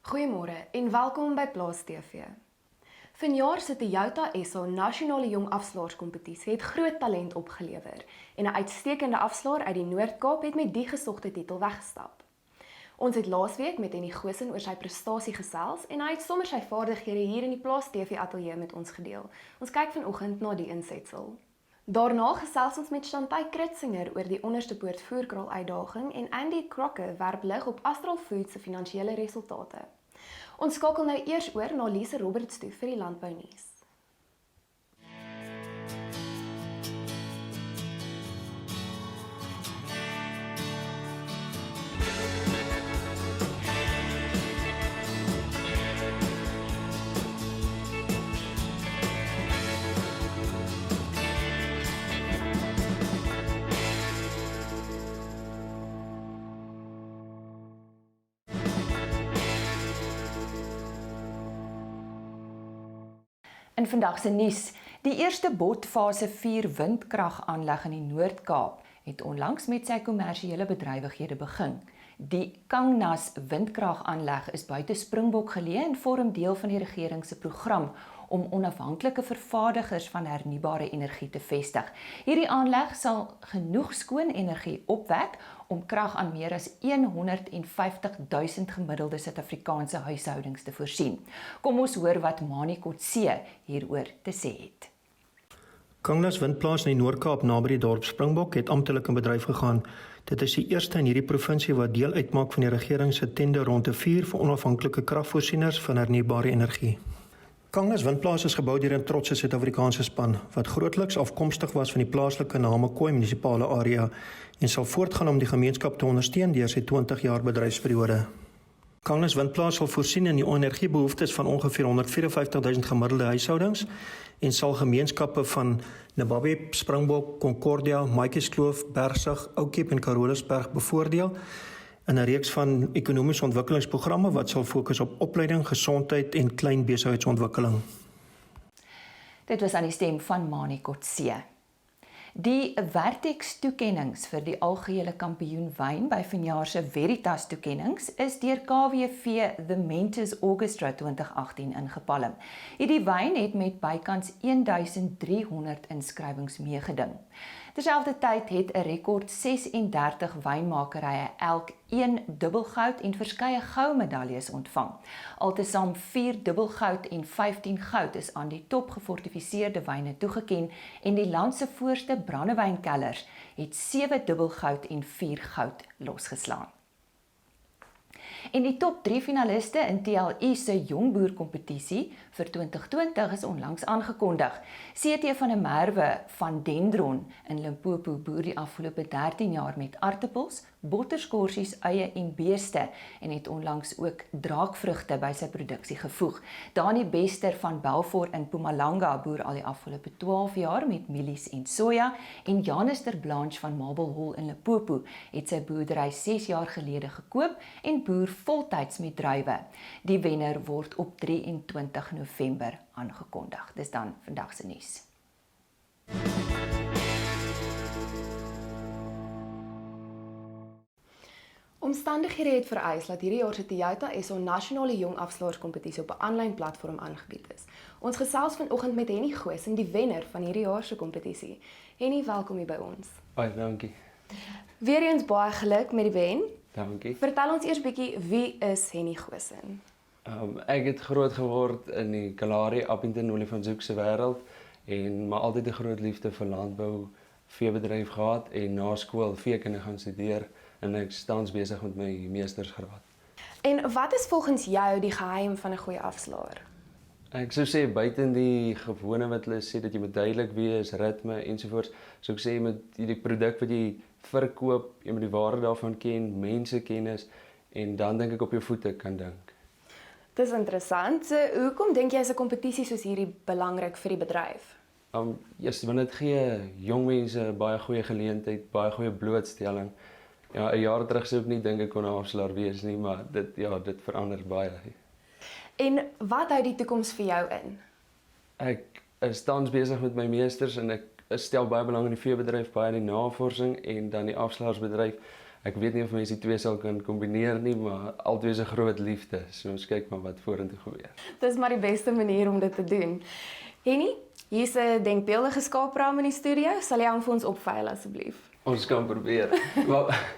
Goeiemôre en welkom by Plaas TV. Vanjaar se Toyota SA Nasionale Jong Afslaerskompetisie het groot talent opgelewer en 'n uitstekende afslaer uit die Noord-Kaap het met die gesogte titel weggestap. Ons het laasweek met Hennie Goosen oor sy prestasie gesels en hy het sommer sy vaardighede hier in die Plaas TV ateljee met ons gedeel. Ons kyk vanoggend na die insetsel. Daarna gesels ons met Chanté Kritzinger oor die Onderstepoort Voerkraaluitdaging en Andy Crocker werp lig op Astral Foods se finansiële resultate. Ons skakel nou eers oor na Lise Roberts toe vir die landbounuus. In vandag se nuus, die eerste botfase 4 windkragaanleg in die Noord-Kaap het onlangs met sy kommersiële bedrywighede begin. Die Kangnas windkragaanleg is buite Springbok geleë en vorm deel van die regering se program om onafhanklike vervaardigers van hernubare energie te vestig. Hierdie aanleg sal genoeg skoon energie opwek om krag aan meer as 150.000 gemiddelde Suid-Afrikaanse huishoudings te voorsien. Kom ons hoor wat Hennie Goosen hieroor te sê het. Kangnas windplaas in die Noord-Kaap naby die dorp Springbok het amptelik in bedryf gegaan. Dit is die eerste in hierdie provinsie wat deel uitmaak van die regering se tenderronde 4 vir onafhanklike kragvoorsieners van hernubare energie. Kangnas windplaas is gebou deur 'n trotse Suid-Afrikaanse span wat grootliks afkomstig was van die plaaslike Namakwa munisipale area en sal voortgaan om die gemeenskap te ondersteun deur sy 20 jaar bedryfsperiode. Kangnas windplaas sal voorsien in die energiebehoeftes van ongeveer 154.000 gemiddelde huishoudings en sal gemeenskappe van Nababe, Springbok, Concordia, Maatjieskloof, Bergsig, Oukiep en Carolusberg bevoordeel in 'n reeks van ekonomiese ontwikkelingsprogramme wat sal fokus op opleiding, gesondheid en klein besigheidsontwikkeling. Dit was aan die stem van Hennie Goosen. Die Vertex-toekennings vir die algehele kampioen wyn by Vanjaar se Veritas toekennings is deur KWV The Mentors Orchestra 2018 ingepalm. Hierdie wyn het met bykans 1300 inskrywings meegeding. Terselfdertyd het 'n rekord 36 wynmakerye elk 1 dubbelgoud en verskeie goue medaljes ontvang. Altesaam 4 dubbelgoud en 15 goud is aan die top gefortifiseerde wyne toegeken en die land se voorste brandewynkellers het 7 dubbelgoud en 4 goud losgeslaan. En die top 3 finaliste in TLI se Jong kompetisie vir 2020 is onlangs aangekondig. CT van der Merwe van Dendron in Limpopo boer die afgelope 13 jaar met aartappels, botterskorsies, eie en beeste en het onlangs ook draakvrugte by sy produksie gevoeg. Dani Bester van Belfort in Mpumalanga boer al die afgelope 12 jaar met mielies en soja en Janister Blanche van Marble Hall in Limpopo het sy boerdery 6 jaar gelede gekoop en boer voltyds met druiwe. Die wenner word op 23 November aangekondig. Dis dan vandag se nuus. Omstandighede het vereis dat hierdie jaar se Toyota SA Nasionale Jong Afslaerskompetisie op 'n aanlyn platform aangebied is. Ons gesels vanoggend met Hennie Goosen, die wenner van hierdie jaar se kompetisie. Hennie, welkom hier by ons. Baie dankie. Weereens baie geluk met die wen. Dankie. Vertel ons eers bietjie, wie is Hennie Goosen? Ek het groot geword in die Kalahari, Appington, Olifantshoek se wêreld en maar altyd 'n groot liefde vir landbou, veebedryf gehad en na skool veekunde gaan studeer en ek tans besig met my meestersgraad. En wat is volgens jou die geheim van 'n goeie afslaer? Ek sou sê buiten die gewone wat hulle sê dat jy moet duidelik wees, ritme ensovoorts, sou ek sê met die produk wat jy verkoop, jy moet die waarde daarvan ken, mensekennis en dan dink ek op jou voete kan dink. Dis interessant. So, hoekom dink jy is 'n kompetisie soos hierdie belangrik vir die bedryf? Want dit gee jong mense baie goeie geleentheid, baie goeie blootstelling. Ja, 'n jaar terug sou ek nie dink ek kon 'n afslaer wees nie, maar dit verander baie. En wat hou die toekoms vir jou in? Ek is tans besig met my meesters en ek stel baie belang in die veebedryf, baie in die navorsing en dan die afslaersbedryf. Ek weet nie of mense die twee sal kan kombineer nie, maar albei is 'n groot liefde. So ons kyk maar wat vorentoe gebeur. Dis maar die beste manier om dit te doen. Hennie, hier's 'n denkbeeldige skaapraam in die studio. Sal jy hom vir ons opveil asseblief? Ons kan probeer. Maar,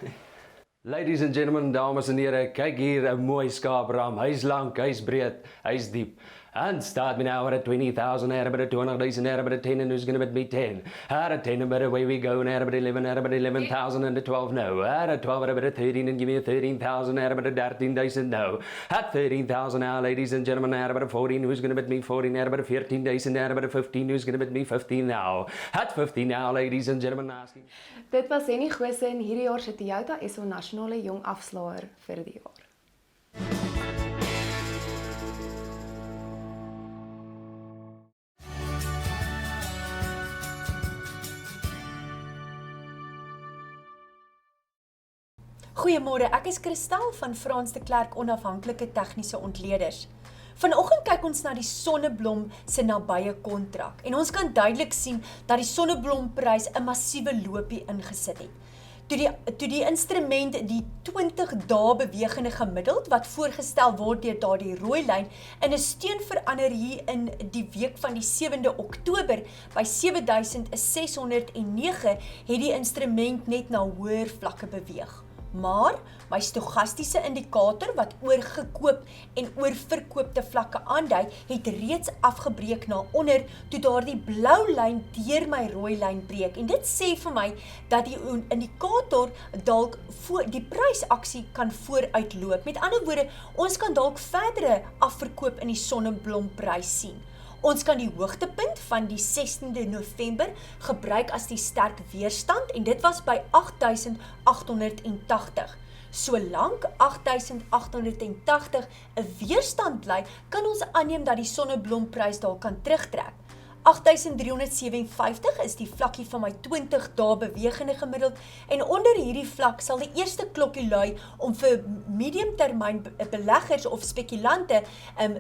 ladies and gentlemen, dames en here, kyk hier 'n mooi skaapraam. Hy's lank, hy's breed, hy's diep. And start me now at 20,000, at about 20,000, at about 10, and who's going to bet me 10? At a 10, but away we go, and at about 11,000, and a 12, no. At a 12, at about 13, and give me a 13,000, at about 13,000, no. At 13,000 now, ladies and gentlemen, at about 14, who's going to bet me 14, at about 14,000, at about 15, who's going to bet me 15 now. At 15 now, ladies and gentlemen, asking. Dit was Hennie Goosen, hierdie jaar se Toyota Nasionale Jong Afslaer vir die jaar. Goeiemôre, ek is Kristal van Frans de Klerk Onafhanklike Tegniese Ontleeders. Vanoggend kyk ons na die sonneblom se nabye kontrak en ons kan duidelik sien dat die sonneblomprys 'n massiewe loopie ingesit het. Toe die instrument die 20 dae bewegende gemiddeld wat voorgestel word deur daardie rooi lyn in 'n steun verander hier in die week van die 7de Oktober by 7609 het die instrument net na hoër vlakke beweeg. Maar my stochastiese indikator wat oorgekoop en oorverkoopte vlakke aandui, het reeds afgebreek na onder toe daardie blou lyn deur my rooi lyn breek. En dit sê vir my dat die indikator dalk die prysaksie kan vooruitloop. Met ander woorde, ons kan dalk verdere afverkoop in die sonneblomprys sien. Ons kan die hoogtepunt van die 16de November gebruik as die sterk weerstand en dit was by 8880. Solank 8880 'n weerstand bly, kan ons aanneem dat die sonneblomprys dalk kan terugtrek. 8357 is die vlakkie van my 20 dae bewegende gemiddeld en onder hierdie vlak sal die eerste klokkie lui om vir mediumtermyn beleggers of spekulante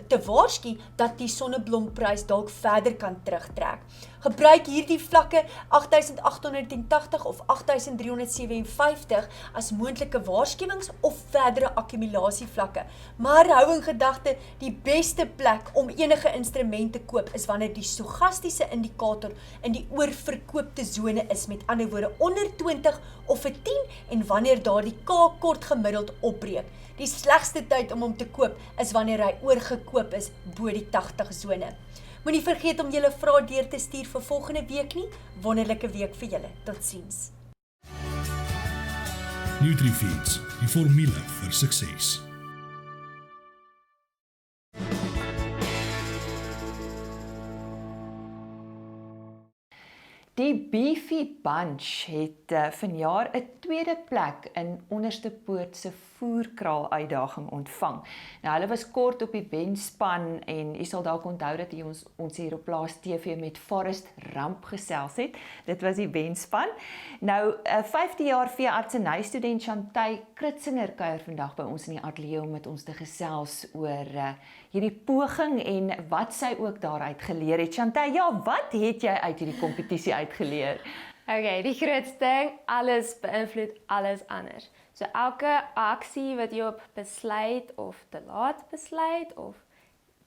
te waarsku dat die sonneblomprys dalk verder kan terugtrek. Gebruik hierdie vlakke 8880 of 8357 as moontlike waarskuwings of verdere akkumulasievlakke. Maar hou in gedagte, die beste plek om enige instrument te koop is wanneer die stochastiese indikator in die oorverkoopte sone is, met ander woorde onder 20 of 'n 10 en wanneer daardie K-kort gemiddeld opbreek. Die slegste tyd om hom te koop is wanneer hy oorgekoop is bo die 80 sone. Moenie vergeet om julle vrae deur te stuur vir volgende week nie. Wonderlike week vir julle. Totsiens. NutriFeeds, die formule vir sukses. Die Beefy Bunch het vanjaar 'n tweede plek in Onderstepoort se Voerkraaluitdaging ontvang. Nou hulle was kort op die wenspan en jy sal dalk onthou dat ons hier op Plaas TV met Forest Ramp gesels het. Dit was die wenspan. Nou 'n 50 jaar veeartsenystudent Chanté Kritzinger kuier vandag by ons in die ateljee om met ons te gesels oor hierdie poging en wat sy ook daaruit geleer het. Chanté, ja, wat het jy uit hierdie kompetisie uitgeleer? Okay, die grootste ding, alles beïnvloed alles anders. So elke aksie wat jy op besluit of te laat besluit of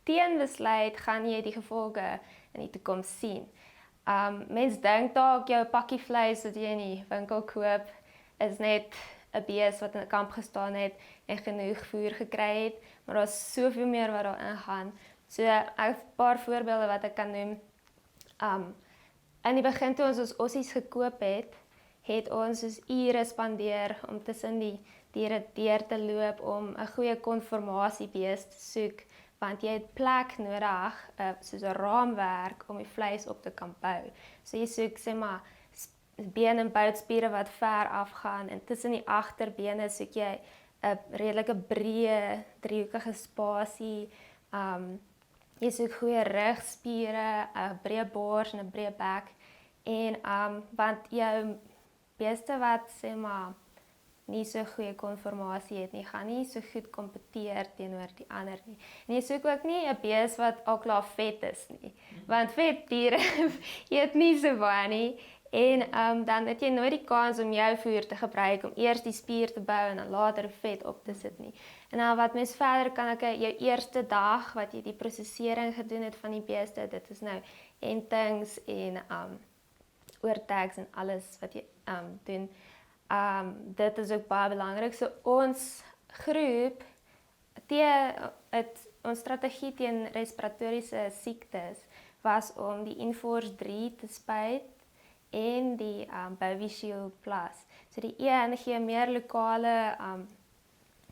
teen besluit, gaan jy die gevolge in die toekoms sien. Mens dink dalk jou pakkie vleis wat jy in die winkel koop is net 'n bees wat in 'n kamp gestaan het en genoeg voer gekry het, maar daar's soveel meer wat daarin gaan. So 'n paar voorbeelde wat ek kan noem. In die begin toe ons ossies gekoop het ons soos ure spandeer om tussen die diere deur te loop om 'n goeie konformasiebees te soek, want jy het plek nodig, soos 'n raamwerk om die vleis op te kan bou. So jy soek sê maar been en boutspiere wat ver afgaan en tussen die agterbene soek jy 'n redelike breë driehoekige spasie. Jy soek goeie rugspiere, 'n breë bors en 'n breë bek en want jou beeste wat sê maar nie so goeie konformasie het nie, gaan nie so goed kompeteer teenoor die ander nie. En jy soek ook nie 'n bees wat al klaar vet is nie, want vet diere eet nie so baie nie En dan het jy nooit die kans om jou voer te gebruik om eers die spier te bou en dan later vet op te sit nie. En dan wat mens verder kan ek jou eerste dag wat jy die prosesering gedoen het van die beeste, dit is nou entings en oortags en alles wat jy doen. Dit is ook baie belangrik. So ons groep ons strategie teen respiratoriese siektes was om die Inforce 3 te spuit en die Beefy Plaas. So die een gee meer lokale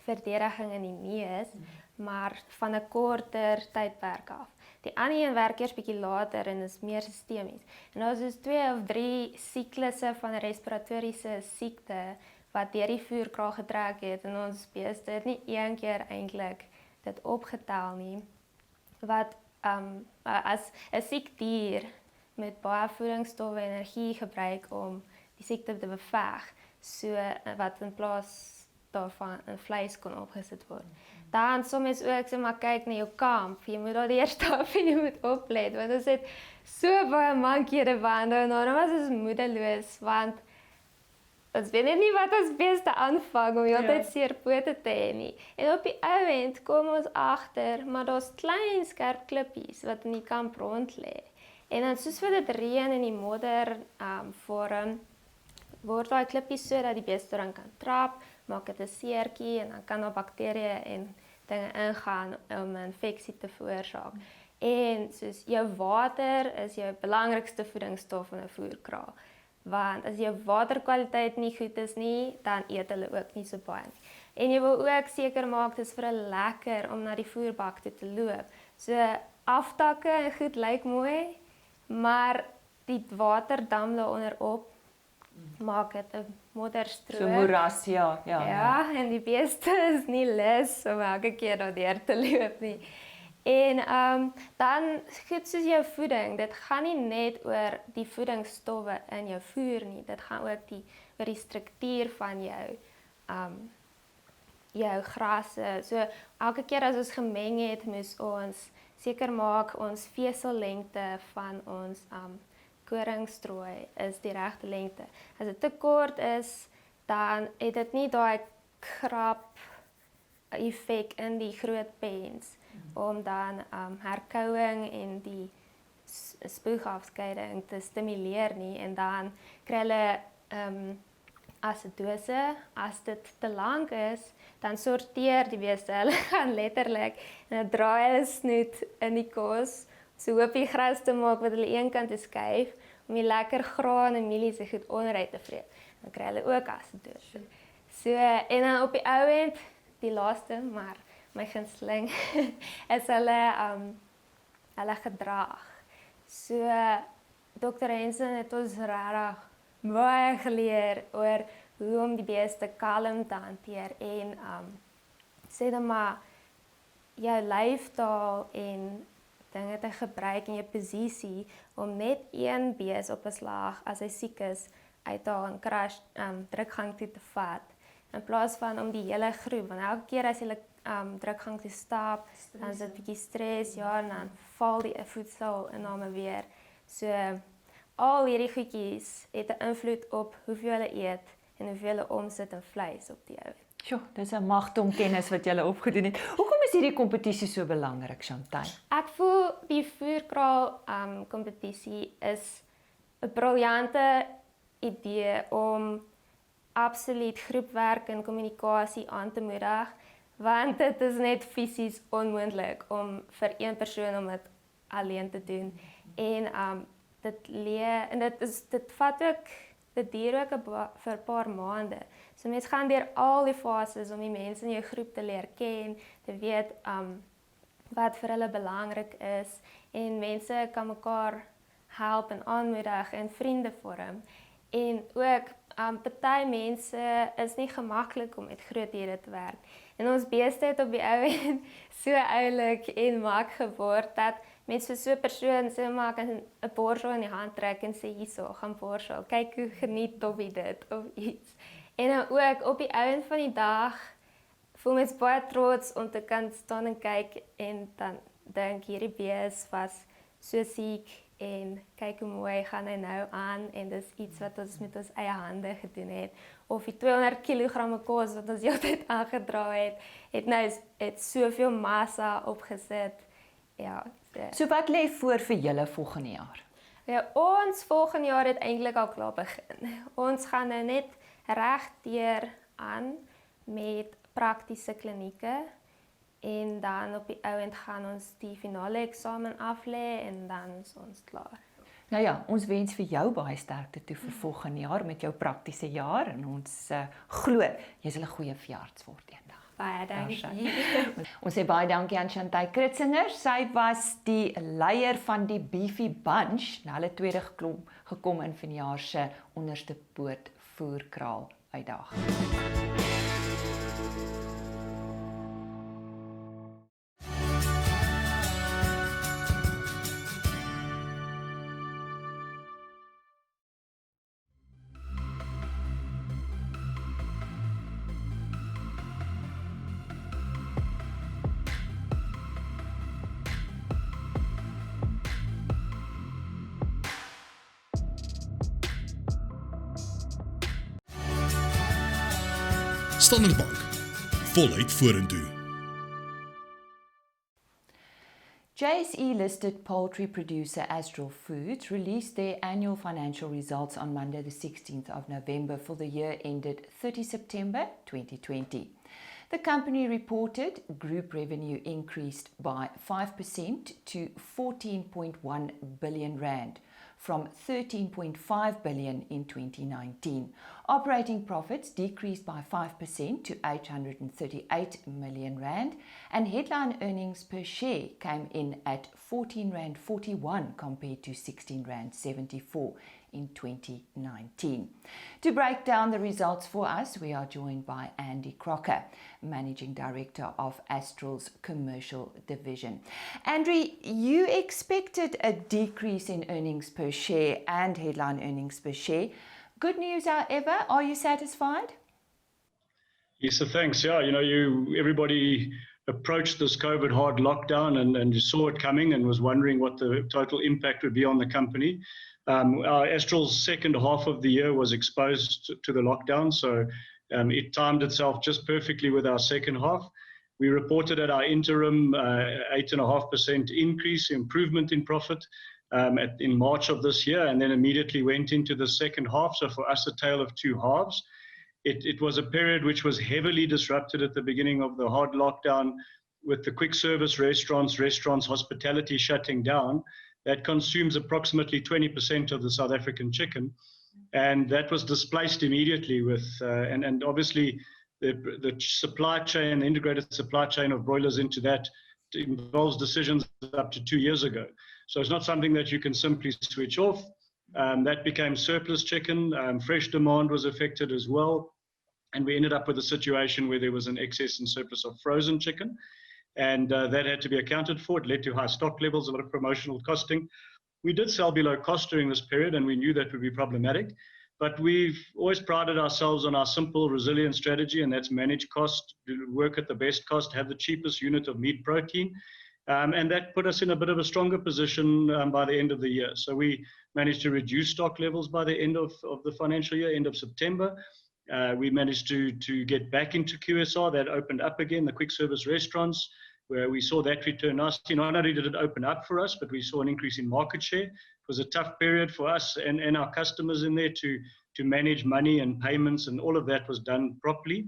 verdediging in die neus, maar van 'n korter tydperk af. Die ander een werk eers bietjie later en is meer sistemies. En daar is dus 2 of 3 siklusse van 'n respiratoriese siekte wat deur die voerkraal getrek het en ons beeste het nie een keer eintlik dit opgetel nie. Wat as 'n siek dier met baie voedingsstowwe en energie gebruik om die siekte te beveg, so wat in plaas daarvan in vleis kon opgesit word. Dan soms ook sê maar kyk na jou kamp, jy moet daar eers stap en jy moet oplet, want ons het so baie mankhede behandel en dan was ons moedeloos, want ons weet net nie wat ons beeste aanvang om altyd seer pote te hê nie. En op die ouend kom ons agter, maar daar's klein skerp klippies wat in die kamp rond lê. En dan soos vir dit reën en die modder vorm, word daai klippies sodat die beeste dan kan trap, maak dit 'n seertjie en dan kan daar bakterieë en dinge ingaan om 'n infeksie te veroorsaak. En soos jou water is jou belangrikste voedingsstof in 'n voerkraal. Want as jou waterkwaliteit nie goed is nie, dan eet hulle ook nie so baie nie. En jy wil ook seker maak dit is vir hulle lekker om na die voerbak toe te loop. So aftakke en goed lyk mooi, maar die waterdam daaronder op maak dit 'n modderstroom. So moeras, ja. Ja, en die beeste is nie lus om elke keer daardeur te loop nie. En dan goed soos jou voeding, dit gaan nie net oor die voedingsstowwe in jou voer nie, dit gaan ook oor die struktuur van jou grasse. So elke keer as ons gemeng het, moes ons seker maak ons vesellengte van ons koringstrooi is die regte lengte. As dit te kort is, dan het dit nie daai krap effek in die groot pens om dan herkouing en die spoegafskeiding te stimuleer nie, en dan kry hulle asidose. As dit te lank is, dan sorteer die beeste, hulle gaan letterlik en dan draai hulle snoet in die kos, so hoop die gras te maak wat hulle een kant te skuif, om die lekker graan en mielies goed onderuit te vreet. Dan kry hulle ook asidose. So, en dan op die ouend, die laaste, maar my gunsteling, is hulle gedrag. So, Dr. Hensen het ons regtig baie geleer oor hoe om die beeste kalm te hanteer en sê dan maar jou lyfstaal en dinge te gebruik in jou posisie om net een bees op 'n slag as hy siek is uithaal en crash drukgang toe te vat in plaas van om die hele groep, want elke keer as jy drukgang toe stap, dan is dit 'n bietjie stres, ja, en dan val die voedselinname weer. So al hierdie goedjies het 'n invloed op hoeveel hulle eet en hoeveel hulle omsit in vleis op die ou. Sjoe, dis 'n magdom kennis wat jy opgedoen het. Hoekom is hierdie kompetisie so belangrik, Chanté? Ek voel die voerkraal kompetisie is 'n briljante idee om absoluut groepwerk en kommunikasie aan te moedig, want dit is net fisies onmoontlik om vir een persoon om dit alleen te doen. En dit duur ook vir 'n paar maande. So mense gaan deur al die fases om die mense in jou groep te leer ken, te weet wat vir hulle belangrik is, en mense kan mekaar help en aanmoedig en vriende vorm. En ook party mense is nie gemaklik om met groot diere te werk. En ons beeste het op die ouend so oulik en mak geword dat mense vir so 'n persoon sê maar kan 'n borsel in die hand trek en sê hierso, gaan borsel, kyk hoe geniet Toby dit of iets. En dan ook op die ouend van die dag voel mens baie trots om te kan staan en kyk en dan dink hierdie bees was so siek en kyk hoe mooi gaan hy nou aan en dis iets wat ons met ons eie hande gedoen het. Of die 200 kg kos wat ons heeltyd aangedra het nou het soveel massa opgesit. Ja. So wat lê voor vir julle volgende jaar? Ja, ons volgende jaar het eintlik al klaar begin. Ons gaan nou net regdeur aan met praktiese klinieke en dan op die ouend gaan ons die finale eksamen aflê en dan is ons klaar. Nou ja, ons wens vir jou baie sterkte toe vir volgende jaar met jou praktiese jaar en ons glo jy sal 'n goeie veearts word eendag. Baie dankie. Ons sê baie dankie aan Chanté Kritzinger. Sy was die leier van die Beefy bunch. Nou hulle tweede gekom in Vanjaar se Onderstepoort Voerkraaluitdaging. Standard Bank, voluit vorentoe. JSE-listed poultry producer Astral Foods released their annual financial results on Monday the 16th of November for the year ended 30 September 2020. The company reported group revenue increased by 5% to 14.1 billion rand from 13.5 billion in 2019. Operating profits decreased by 5% to 838 million rand, and headline earnings per share came in at 14.41 rand compared to 16.74 rand in 2019. To break down the results for us, we are joined by Andy Crocker, Managing Director of Astral's Commercial Division. Andrew, you expected a decrease in earnings per share and headline earnings per share. Good news, however. Are you satisfied? Yes, so thanks. Yeah, everybody approached this COVID hard lockdown and you saw it coming and was wondering what the total impact would be on the company. Our Astral's second half of the year was exposed to the lockdown, so it timed itself just perfectly with our second half. We reported at our interim 8.5% improvement in profit in March of this year, and then immediately went into the second half. So for us, a tale of two halves. It was a period which was heavily disrupted at the beginning of the hard lockdown with the quick service restaurants, hospitality shutting down. That consumes approximately 20% of the South African chicken. And that was displaced immediately with, and obviously the supply chain, the integrated supply chain of broilers into that involves decisions up to 2 years ago. So it's not something that you can simply switch off. That became surplus chicken. Fresh demand was affected as well. And we ended up with a situation where there was an excess and surplus of frozen chicken. And that had to be accounted for. It led to high stock levels, a lot of promotional costing. We did sell below cost during this period, and we knew that would be problematic. But we've always prided ourselves on our simple, resilient strategy, and that's manage cost, work at the best cost, have the cheapest unit of meat protein. And that put us in a bit of a stronger position by the end of the year. So we managed to reduce stock levels by the end of the financial year, end of September. We managed to get back into QSR. That opened up again, the quick service restaurants, where we saw that return nicely. Not only did it open up for us, but we saw an increase in market share. It was a tough period for us and our customers in there to manage money and payments, and all of that was done properly.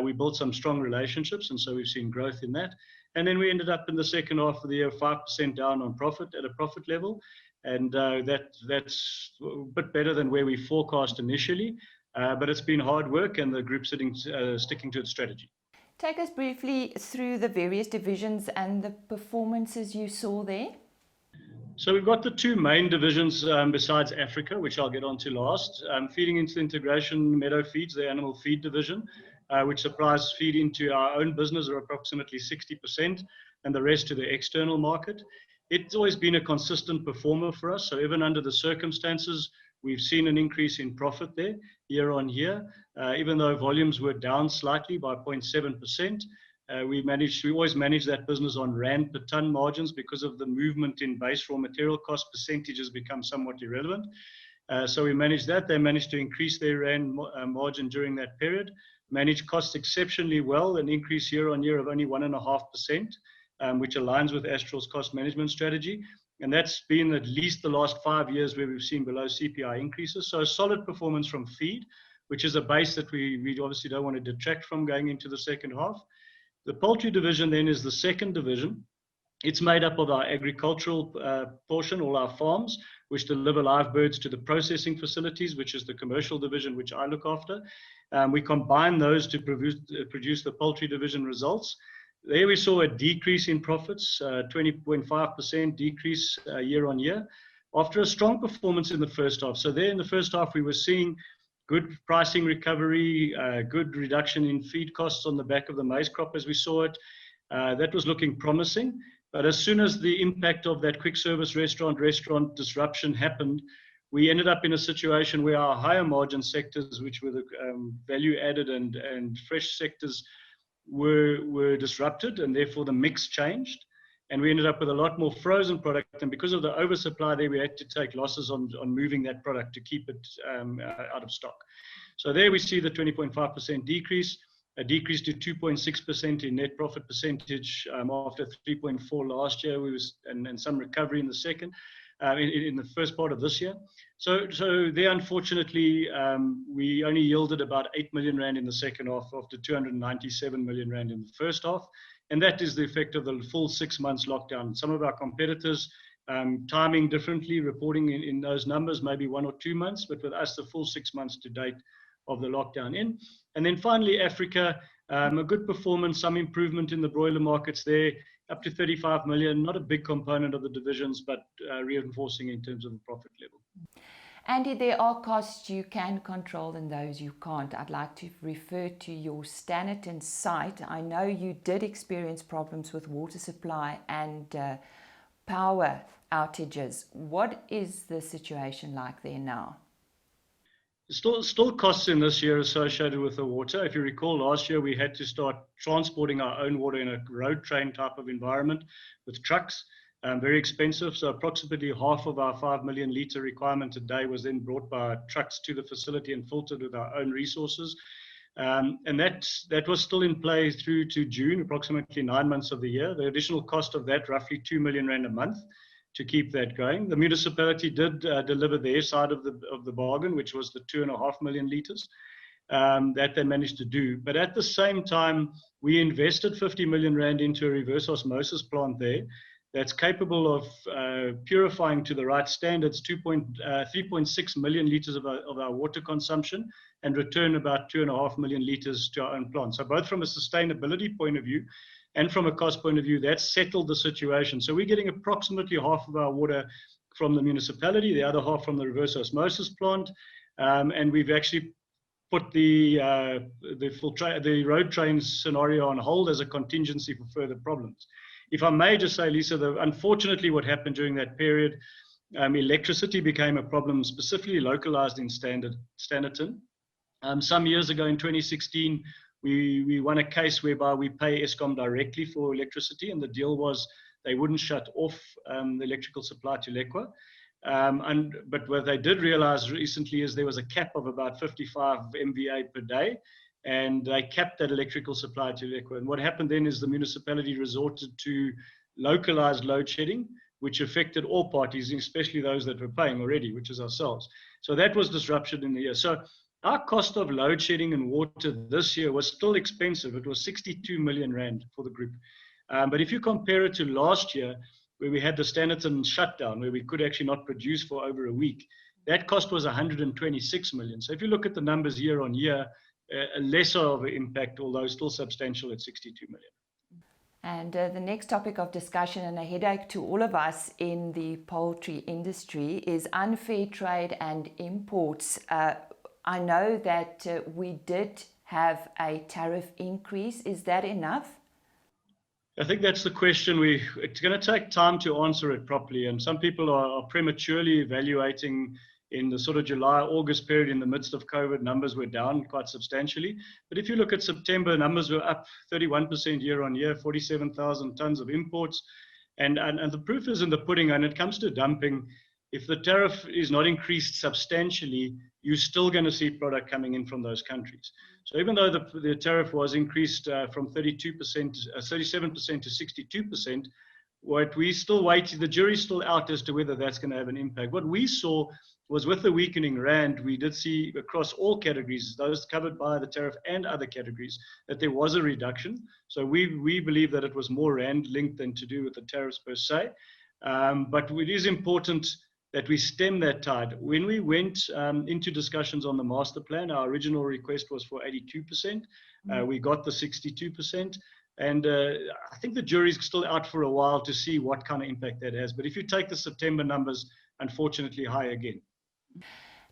We built some strong relationships, and so we've seen growth in that. And then we ended up in the second half of the year 5% down on profit at a profit level, and that's a bit better than where we forecast initially. But it's been hard work, and the group sticking to its strategy. Take us briefly through the various divisions and the performances you saw there. So we've got the two main divisions besides Africa, which I'll get on to last. Feeding into integration, Meadow Feeds, the animal feed division, which supplies feed into our own business, or approximately 60%, and the rest to the external market. It's always been a consistent performer for us. So even under the circumstances, we've seen an increase in profit there year on year, even though volumes were down slightly by 0.7%. We always manage that business on rand per ton margins because of the movement in base raw material cost. Percentages become somewhat irrelevant. So we managed that. They managed to increase their rand margin during that period, managed costs exceptionally well, an increase year on year of only 1.5%, which aligns with Astral's cost management strategy. And that's been at least the last 5 years where we've seen below CPI increases. So a solid performance from feed, which is a base that we obviously don't want to detract from going into the second half. The poultry division then is the second division. It's made up of our agricultural portion, all our farms, which deliver live birds to the processing facilities, which is the commercial division, which I look after. We combine those to produce the poultry division results. There we saw a decrease in profits, 20.5% decrease year on year, after a strong performance in the first half. So there in the first half, we were seeing good pricing recovery, good reduction in feed costs on the back of the maize crop as we saw it. That was looking promising. But as soon as the impact of that quick service restaurant disruption happened, we ended up in a situation where our higher margin sectors, which were the value added and fresh sectors, were disrupted, and therefore the mix changed. And we ended up with a lot more frozen product. And because of the oversupply there, we had to take losses on moving that product to keep it out of stock. So there we see the 20.5% decrease, a decrease to 2.6% in net profit percentage after 3.4% last year. And some recovery in the second, in the first part of this year. So there, unfortunately, we only yielded about 8 million rand in the second half after 297 million rand in the first half. And that is the effect of the full 6 months lockdown. Some of our competitors timing differently, reporting in those numbers, maybe 1 or 2 months, but with us, the full 6 months to date of the lockdown in. And then finally, Africa, a good performance, some improvement in the broiler markets there, up to 35 million, not a big component of the divisions, but reinforcing in terms of the profit level. Andy, there are costs you can control and those you can't. I'd like to refer to your Standerton site. I know you did experience problems with water supply and power outages. What is the situation like there now? Still costs in this year associated with the water. If you recall, last year we had to start transporting our own water in a road train type of environment with trucks. Very expensive. So approximately half of our 5 million litre requirement a day was then brought by trucks to the facility and filtered with our own resources. And that was still in play through to June, approximately 9 months of the year. The additional cost of that, roughly 2 million rand a month to keep that going. The municipality did deliver their side of the bargain, which was the 2.5 million litres that they managed to do. But at the same time, we invested 50 million rand into a reverse osmosis plant there that's capable of purifying to the right standards 3.6 million litres of our water consumption and return about 2.5 million litres to our own plant. So both from a sustainability point of view and from a cost point of view, that's settled the situation. So we're getting approximately half of our water from the municipality, the other half from the reverse osmosis plant, and we've actually put the road train scenario on hold as a contingency for further problems. If I may just say, Lisa, unfortunately what happened during that period, electricity became a problem specifically localized in Standerton. Some years ago in 2016, we won a case whereby we pay Eskom directly for electricity, and the deal was they wouldn't shut off the electrical supply to Lekwa. But what they did realize recently is there was a cap of about 55 MVA per day, and they capped that electrical supply to Lekwa. And what happened then is the municipality resorted to localized load shedding, which affected all parties, especially those that were paying already, which is ourselves. So that was disruption in the year. So our cost of load shedding and water this year was still expensive. It was 62 million rand for the group. But if you compare it to last year, where we had the Standerton shutdown, where we could actually not produce for over a week, that cost was 126 million. So if you look at the numbers year on year, a lesser of an impact, although still substantial at 62 million. And the next topic of discussion and a headache to all of us in the poultry industry is unfair trade and imports. I know that we did have a tariff increase. Is that enough? I think that's the question. It's going to take time to answer it properly. And some people are prematurely evaluating in the sort of July, August period in the midst of COVID, numbers were down quite substantially. But if you look at September, numbers were up 31% year on year, 47,000 tons of imports. And the proof is in the pudding. When it comes to dumping, if the tariff is not increased substantially, you're still going to see product coming in from those countries. So even though the tariff was increased from 37% to 62%, what we still wait, the jury's still out as to whether that's going to have an impact. What we saw was with the weakening rand, we did see across all categories, those covered by the tariff and other categories, that there was a reduction. So we believe that it was more rand linked than to do with the tariffs per se. But it is important that we stem that tide. When we went into discussions on the master plan, our original request was for 82%. We got the 62%. And I think the jury's still out for a while to see what kind of impact that has. But if you take the September numbers, unfortunately, high again.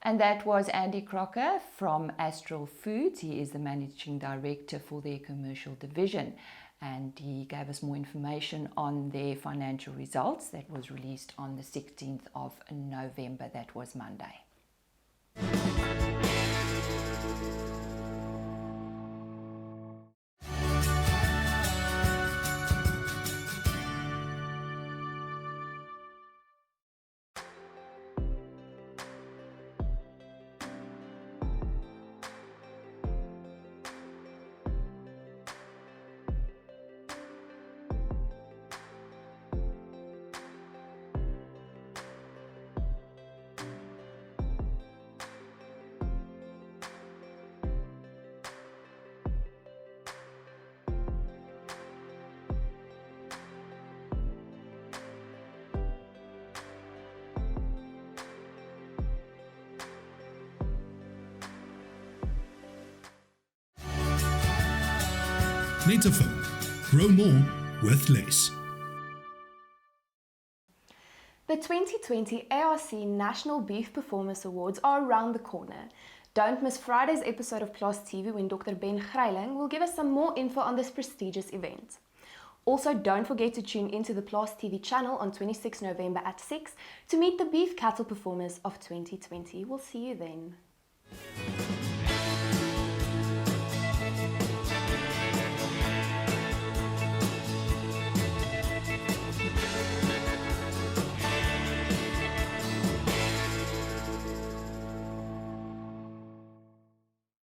And that was Andy Crocker from Astral Foods. He is the Managing Director for their commercial division. And he gave us more information on their financial results that was released on the 16th of November. That was Monday. Netafone. Grow more with less. The 2020 ARC National Beef Performance Awards are around the corner. Don't miss Friday's episode of Plaas TV when Dr. Ben Greiling will give us some more info on this prestigious event. Also, don't forget to tune into the Plaas TV channel on 26 November at 6 to meet the beef cattle performers of 2020. We'll see you then.